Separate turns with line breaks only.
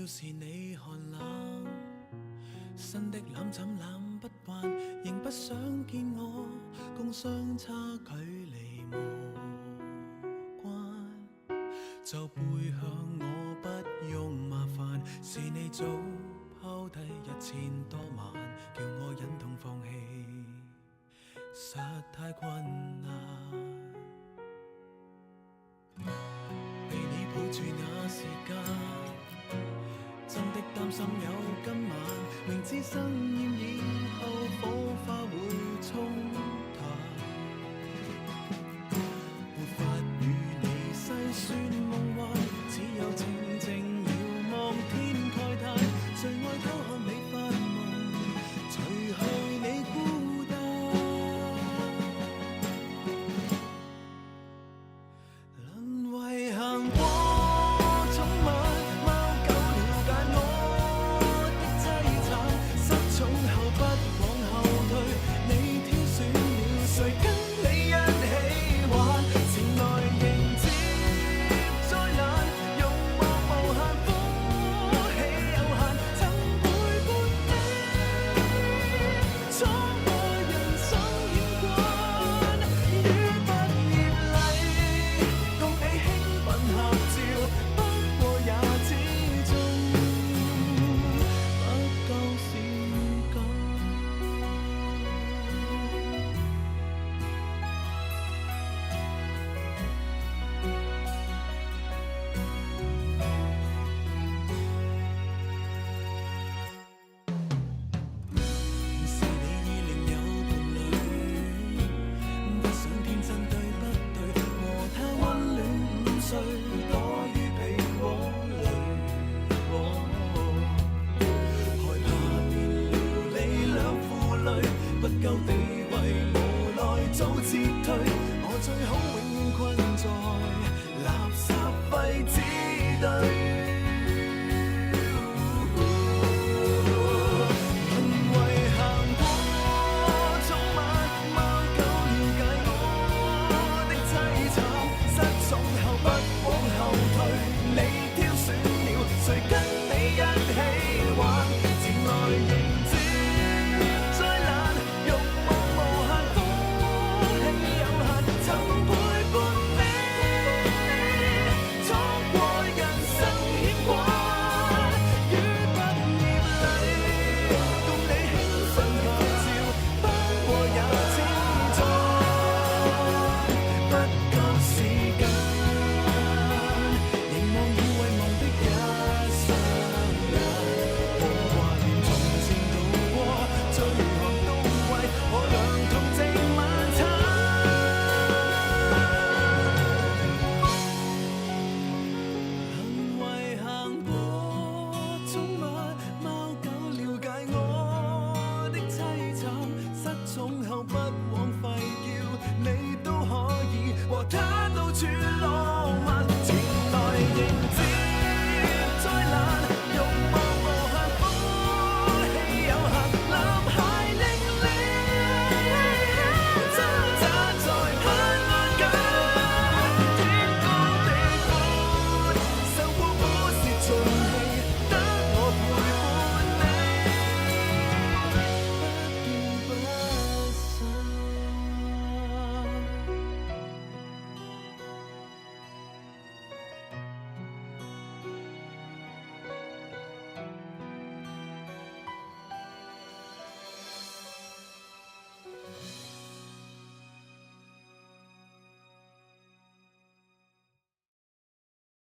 要是你寒冷，新的攬枕攬不慣，仍不想見我，共相差距離無關。就背向我不用麻煩，是你早拋低1000多萬，叫我忍痛放棄，實太困難。被你抱住那時間，真的擔心有今晚，明知生厭以後火花會沖淡，沒法與你細算夢幻，只有靜靜遙望天慨嘆，誰愛偷看你發夢，除去你孤單。淪為行過寵物，貓狗了解我的凄慘，失寵後不往後退，你挑選了誰跟你一起玩，前來迎接災難，慾望無限，歡喜有限，曾陪伴你闖過人生險關，於畢業禮共你興奮合照，不過也始終不夠時間。是你已另有伴侶，不想天真對不對，和他溫暖午睡，躲於被窩裏，害怕變了你兩負累，不夠地位無奈早撤退，我最好永遠困在垃圾廢紙堆。淪為行過寵物，貓狗了解我的凄慘，失寵後不往後退，你挑選了誰跟你一起玩，前來迎接災難，慾望無限，歡喜有限，曾陪伴你闖過人生險關，於畢業禮共你興奮合照，不過也始終不夠時間，凝望已遺忘的一雙眼，我懷念從前度過最寒冬季和涼同靜晚餐。淪為行過寵物，貓狗了解我的凄慘，失寵後不枉費，叫你都可以和他到處來。